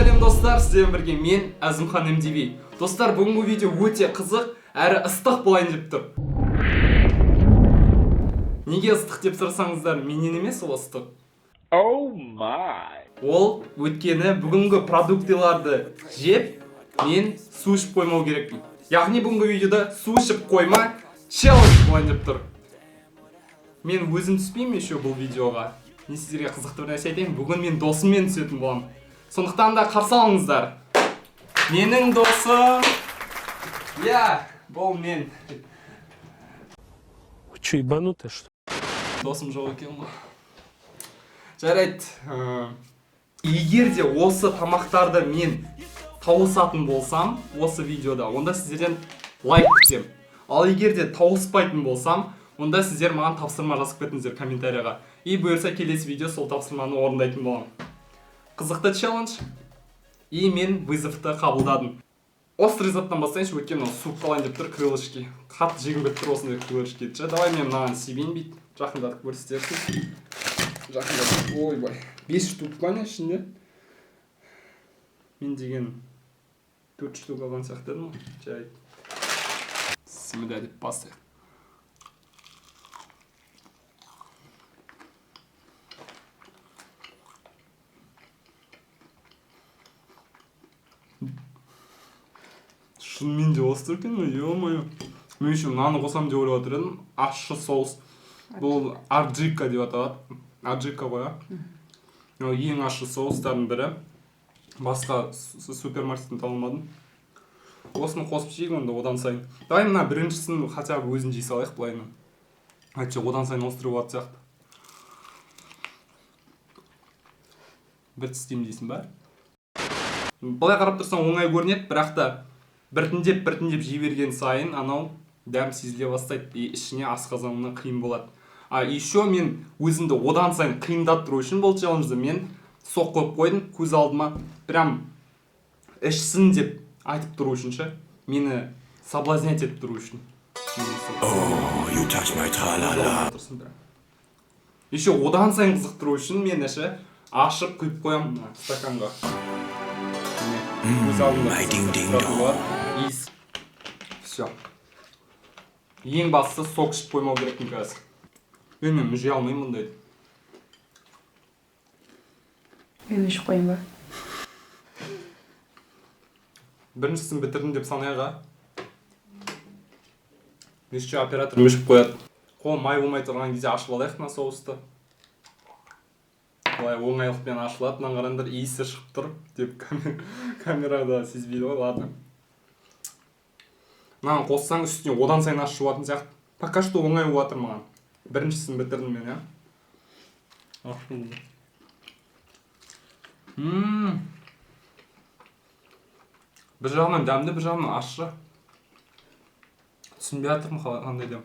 Сәлем достар, сіздермен бірге мен Әзімхан МДВ. Достар, бүгінгі видео өте қызық әрі ыстық болайын деп тұр. Неге ыстық деп сұрасаңыздар, менен емес ол ыстық. Oh my. Ол өткені бүгінгі продуктыларды жеп, мен су ішіп қоймау керекпін. Яғни бүгінгі видеода су ішіп қойма челлендж болайын деп тұр. Мен өзім түспеймін еще бұл видеоға. Мен сіздерге қызықты бір нәрсе айтайын, бүгін мен досыммен түсетін боламын. Сондықтан да қарсы алыңыздар. Менің досым. Бұл мен. Вы что, ебанутые, что ли? Досым жоқ екен ғой. Жарайды. Егер де осы тамақтарды мен тауысатын болсам, осы видеода, онда сіздерден лайк күтем. Ал егер де тауыспайтын болсам, онда сіздер маған тапсырма жазып кетіңіздер комментарияға. И бұйырса келесі видео сол тапсырманы орындайтын боламын. Қызықты челлендж. И мен вызовты қабылдадым. Острый заттан бастайыншы, өйткені суып қалайын деп тұр крылышки. Қатты жегім келіп тұр осындай крылышки. Давай мен мынаған себейін бейт. Жақындатып көрсетерсің. Жақындатып. Ойбай. 5 штук қана ішінде. Мен деген 4 штук алған сияқты едім ғой. Жарайды. Сімді деп бастайық. Шынымен де остыр екен ғой, ё-моё. Мен еще мынаны қосам деп ойлап отыр едім. Ащы соус. Бұл аджика деп аталады. Аджика ғой, а? Ең ащы соустардың бірі. Басқа супермаркеттен таба алмадым. Осыны қосып жейік онда одан сайын. Давай мына біріншісін хотя бы өзін жей салайық былайынан. Айтшы, одан сайын острый болады сияқты. Бір тістеймін дейсің ба? Былай қарап тұрсаң оңай көрінеді, бірақ та біртіндеп жей берген сайын анау дәм сезіле бастайды и ішіне асқазанына қиын болады. Еще мен өзімді одан сайын қиындап тұру үшін бұл челленджді мен соқ қойып қойдым көз алдыма. Прям ішсін деп айтып тұру үшін ше. Мені соблазнять етіп тұру үшін. Oh, you touch my tra-la-la. Еще одан сайын қызықтыру үшін мен ше ашып құйып қоямын стаканға. My ding-ding-dong. Все. Ең бастысы сок ішіп қоймау керекпін қазір. Мен жей алмаймын мұндайды. Мен ішіп қойым ба? Біріншісін бітірдім деп санайға. Еще оператор өшіп қояды. Қол май болмай тұрған кезде ашып алайық мына соусты. Былай оңайлықпен ашылады, мынаны қараңдар, иісі шығып тұр деп камерада сезбейді ғой, ладно. Мынаны қоссаң үстіне одан сайын ашып жуатын сияқты. Пока что оңай болып жатыр маған. Біріншісін бітірдім мен, Бір жағынан дәмді, бір жағынан ащы. Түсінбей жатырмын қандай дәм.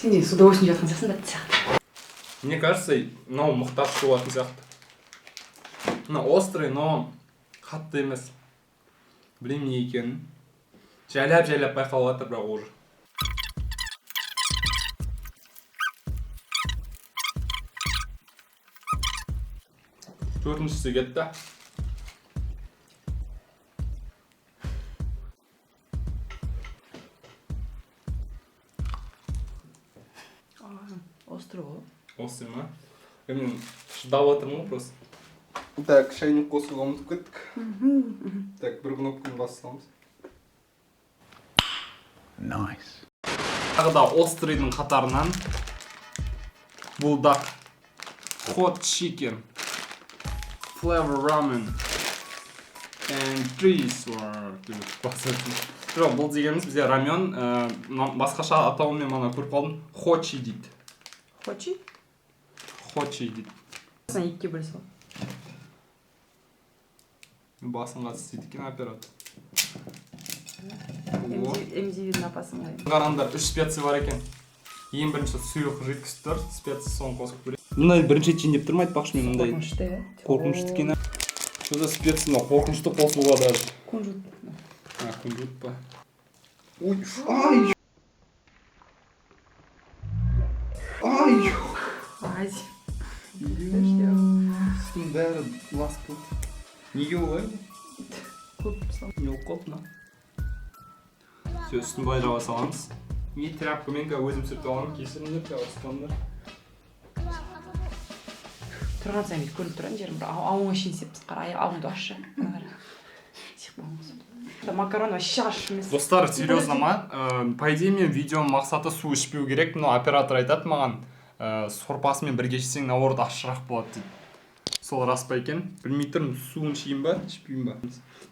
Сен де суда өсін жатқан сияқтың да сияқты. Мне кажется, мынау мұқтаж жуатын сияқты. Мына острый, но қатты емес. Білмеймін не екенін. Жайлап байқалып жатыр, бірақ уже. Төртіншісі кетті. Острый ғой. Острый ма? Мен шыдап отырмын ғой просто. Так, шайник қосуға ұмытып кеттік. Так, бір кнопканы басыламыз. Nice. Тағы да острыйдың қатарынан булдақ, hot chicken, flavor ramen, and trees were жоқ, бұл дегеніміз бізде рамен, басқаша атауымен мана көріп қалдым, хочи дейді. Хочи? Хочи дейді. Сен екіге бөліс ол. Басынға істейді екен оператор. MDV-дің апасын ғой. Қараңдар, 3 специя бар екен. Ең бірінші сұйық жидкость тұр, специя соны қосып көрейік. Мындай бірінші рет жейін деп тұрмын айтпақшы мен мындай. Қорқынышты, иә? Қорқынышты екен. Что-то специяны қорқынышты қосылуға даже. Кунжут. Кунжут па. Ой, ай! Ай! Ай. Үстің бәрі лас болды. Неге олай? Көп сал. Не болып қалды мына? Все, үстін былай жаба саламыз. Не тряпкамен өзім сүртіп аламын, кесірін деп ұрысқандар. Тұрған сайын бүйтіп көрініп тұрған жерім бір ауыңа шейін сеппіз қара, ауыңды ашшы. Макарон вообще аш емес. Достар, серьезно ма? По идее мен видеоның мақсаты су ішпеу керек, но оператор айтады маған, сорпасымен бірге ішсең наоборот ащырақ болады дейді. Сол рас па екен? Білмей тұрмын, суын ішейін ба, ішпейін ба?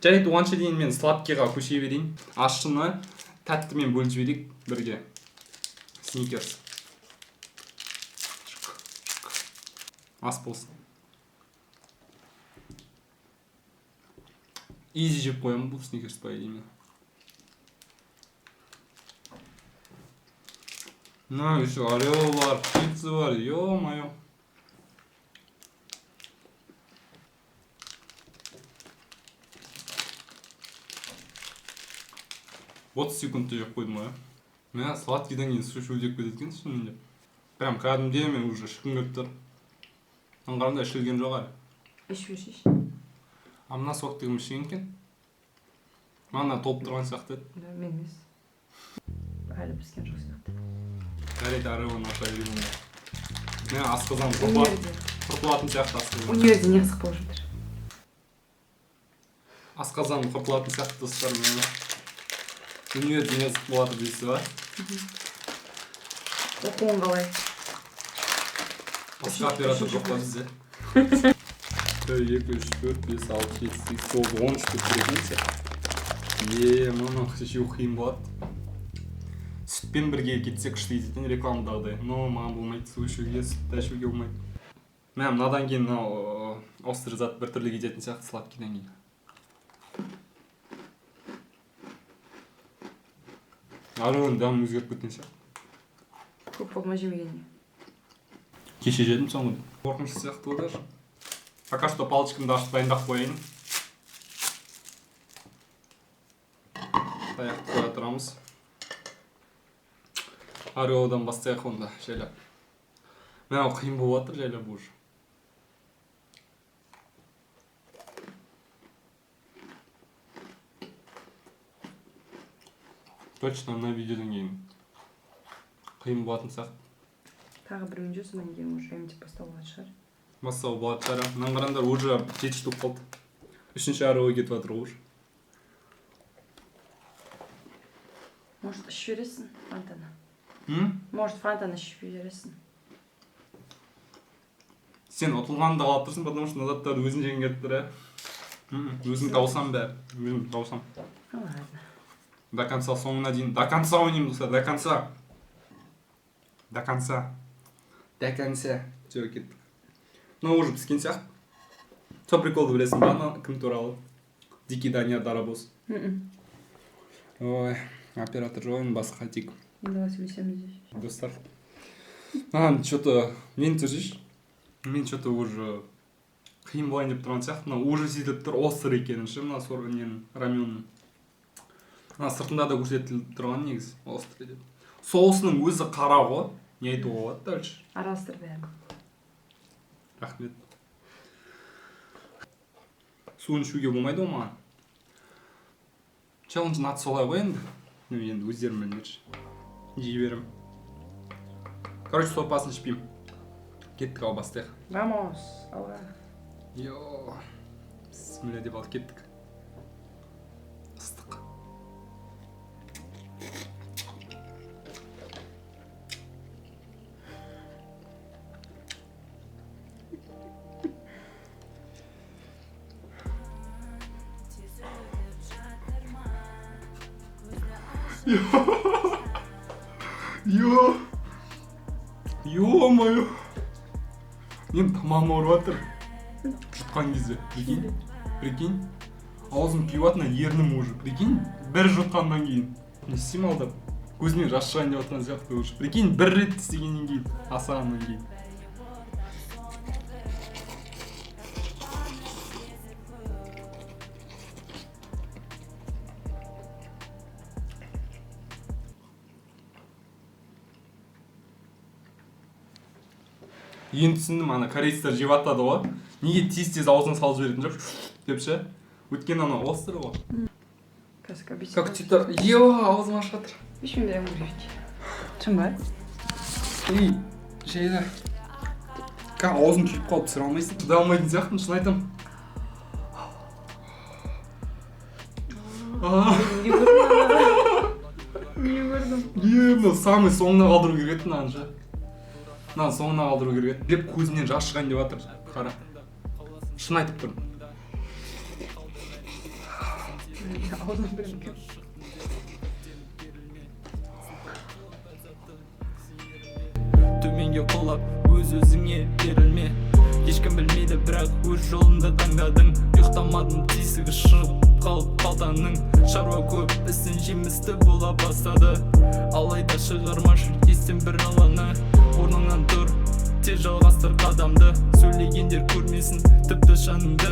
Жарайды, оғанша дейін мен сладкиға көше берейін. Ащыны тәттімен бөліп жіберейік бірге. Сникерс. Ас болсын. Изи жеп қоямын бұл сникерс по идее. На, еще орел бар, птица бар, ё-моё. Вот секунд жеп қойдым ғой. Мен сладкийден кейін су шөлдеп кетеді екен шынымен. Прям кәдімгідей мен уже ішкім келіп тұр. Қандай ішілген жоқ әлі. Ішпешіш. А мына сок деген ішкен екен. Мана толып тұрған сияқты еді. Да, мен емес. Әлі піскен жоқ сияқты. Жарайды, арығын аша берейін. Мен асқазан құртылатын сияқты асқазан. Универде не қызық болып жатыр. Асқазан құртылатын сияқты достар мен. Универде не қызық болады дейсіз ба? Оқуын қалай? Басқа оператор жоқ па бізде? 2, 3, 4, 5, 6, 7, 8, 9, 13 деп беретін мына шешеу қиын болады. Сүтпен бірге кетсе күшті ететін рекламадағыдай. Но маған болмайды, су ішуге, сүтті ішуге болмайды. Мен мынадан кейін острый зат бір түрлі кететін сияқты сладкийден кейін. Арығын дәмін өзгеріп кеткен сияқты. Көп болма жемегеніне. Кеше жедім соңында. Қорқынышты сияқты болды. Пока что палочкамды ашып дайындап қояйын. Таяқты қоя тұрамыз. Ореодан бастайық онда жайлап. Мен қиын болып жатыр жайлап уже. Точно мына видеодан кейін қиын болатын сияқты. Тағы бір видео содан кейін уже емтеп басталған шығар. Бастау болады шығар. Мынаны қараңдар, уже 7 штук қалды. 3-ші арео кетіп жатыр уже. Может, ішіп бересің фантаны? Может, фантаны ішіп бересің? Сен ұтылғанды қалап тұрсың, потому что назаттарды өзін жеген кетіп тұр, өзін тауысам бәрі. Өзім тауысам. Ладно. До конца, соңына дейін. До конца ойнайым достар, до конца. До конца. До конца. Все, кеттік. Мына уже піскен сияқты. Сол приколды білесің ба, кім туралы? Дикий Данияр Дарабос. Ой, оператор жоқ, басқа тек. Давай сөйлесеміз здесь. Достар. Что-то мен тұржиш. Мен что-то уже қиын болайын деп тұрған сияқты. Мына уже сөйтіп тұр, осыр екенін ше, мына сорғаннен раменның. Мына сыртында да көрсетіліп тұрған негізі, острый деп. Соусының өзі қара ғой. Не айтуға болады дальше? Араластыр бәрін. Рахмет. Суын ішуге болмайды ғой маған. Челленджін аты солай ғой енді. Енді өздерім білмейші. Жей берім. Короче, сорпасын ішпеймін. Кеттік ал бастайық. Vamos, алға. Йо. Бісміллә деп алып кеттік. Ыстық. Ё-моё. Мен тамағым ауырып жатыр. Жұтқан кезде. Прикинь. Аузым күйіп жатыр, ернім уже. Прикинь, бір жұтқаннан кейін. Не істеймін алдап? Көзімнен жас шығайын деп жатқан сияқты уже. Прикинь, бір рет істегеннен кейін, асағаннан кейін. Енді түсіндім, ана корейцтер жеп атады ғой. Неге тез аузына салып жіберетін жоқ деп ше. Өйткені ана острый ғой. Қазір объясню. Как что-то... аузым ашып жатыр. Ешкім берем көрейік. Түсін ба? И жайлы. Аузым күйіп қалып түсіре алмайсың. Шыдай алмайтын сияқтымын, шын айтамын. Не көрдім? Мынау самый соңына қалдыру керек еді мынаны ше. Мынаны соңына қалдыру керек еді. Деп көзімнен жас шығайын деп жатыр. Қара. Шын айтып тұрмын. Аузым бірін кеп. Төменге құлап өз-өзіңе берілме. Ешкім білмейді, бірақ өз жолыңды таңдадың. Ұйықтамадың, тесігі шығып қалып қалтаның. Шаруа көп, ісін жемісті бола бастады. Алайда шығармашы естен бір аланы. Орныңнан тұр, тез жалғастыр қадамды. Сөйлегендер көрмесін тіпті жаныңды.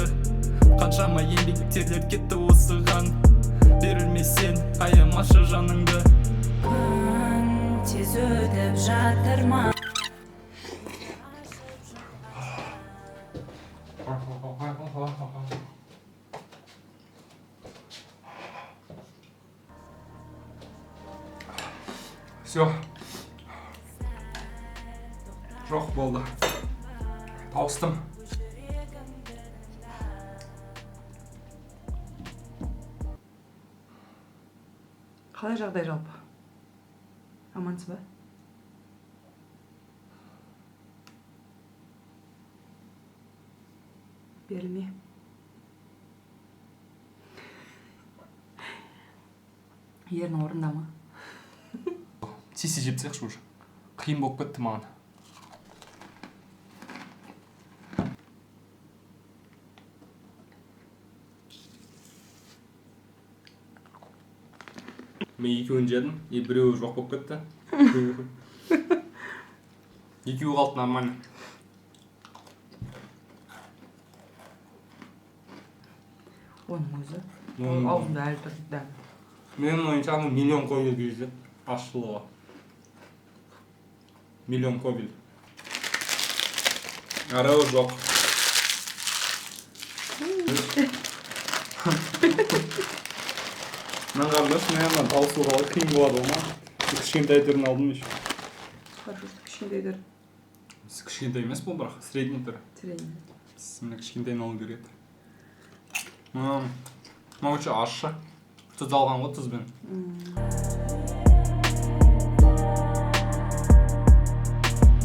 Қаншама еңбек терлер кетті осыған. Берілме сен, аямашы жаныңды. Күн тез өтіп жатыр ма? Все. Жоқ болды. Тауыстым. Қалай жағдай жалпы? Амансыз ба? Берілме. Ерінің орында ма? Сиси жеп тастайықшы уже. Қиын болып кетті маған. Мен екеуін жедім, біреуі жоқ болып кетті. Екеуі қалды нормально. Оның өзі. Аузында әлі тұр дәм. Менің ойымша миллион кобель келді. Ашылуға. Миллион кобель. Арау жоқ. Мен қарындаш, мен тауысуға қиын болады ғой ма? Кішкентай түрін алдым еще. Хорошо, кішкентай түр. Кішкентай емес бұл бірақ, средний түрі. Средний. Мені кішкентайын алу керек еді. Мынау өте ащы. Тұз алған ғой тұзбен.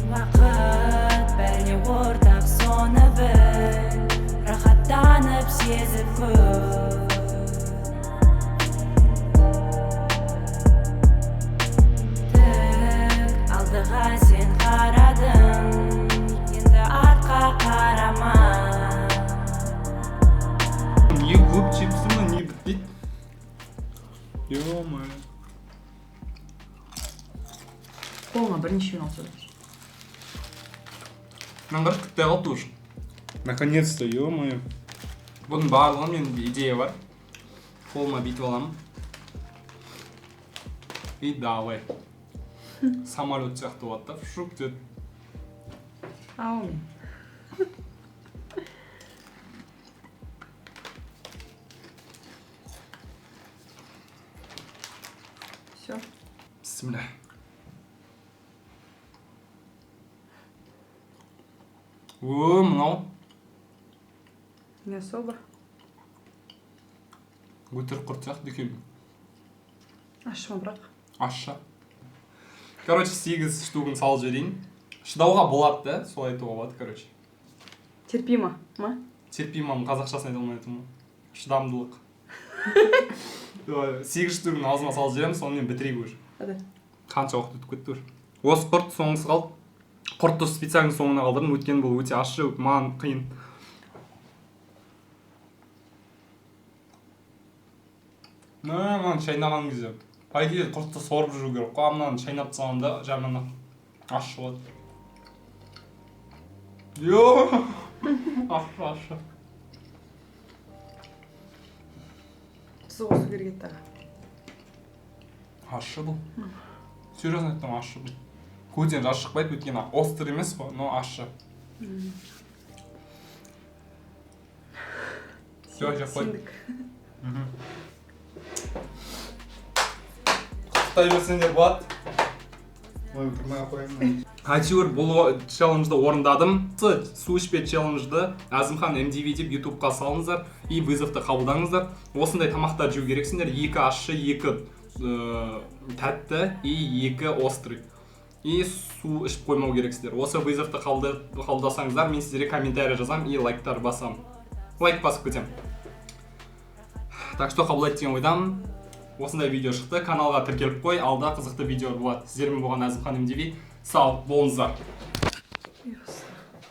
Уақыт бәріне ортақ соны біл. Рахаттанып сезіп көр. Тік алдыға сен қарадың, енді артқа қарама. Не көп чипсыма, не бітпейді. Ё-моё. Қолыңа бірнешеуін алса да. Мен қараш күтпей қалды уже. Наконец-то, ё-моё. Бұның барлығы менде идея бар. Қолыма бүйтіп аламын. И давай. Самолет сияқты болады да, шук деді. Аумен. Все. Бісміллә. Мынау. Не особо. Өтірік құрт сияқты екен. Ашыма бірақ. Ащы. Короче, 8 штугын салып жіберейін. Шыдауға болады да, солай айтуға болады, короче. Терпимо, ма? Терпимамын, қазақшасын айта алмай жатырмын. Шыдамдылық. 8 штугын аузыма салып жіберемін, сонымен бітірейік уже. Hadi. Қанша уақыт өтіп кетті уже. Осы құрт соңғысы қалды. Құртты специально соңына қалдырдым, өйткені бұл өте ащы, маған қиын. Мынаны шайнаған кезде. По идее, құртты сорып жүру керек қой, мынаны шайнап тастағанда жағынан ащы болады. Ащы. Тұзы қосу керек еді тағы. Ащы бұл. Серьезно айтам, ащы бұл. Көзден жас шықпайды, өйткені острый емес қой, но ащы. Все, жеп қой. Құттықтай берсеңдер болады. Ой, тұрмай қояйын. Әйтеуір бұл челленджді орындадым. Су ішпе челленджді Әзімхан MDV деп ютубқа салыңыздар и вызовты қабылдаңыздар. Осындай тамақтар жеу керексіңдер. 2 ащы, 2 тәтті и 2 острый. И су ішіп қоймау керексіңдер. Осы вызовты қабылдасаңыздар, мен сіздерге комментарий жазам и лайктар басам. Лайк басып кетем. Так что қабылдайды деген ойдамын. Осындай видео шықты. Каналға тіркеліп қой, алда қызықты видео болады. Сіздермен болған Әзімхан MDV. Сау болыңыздар.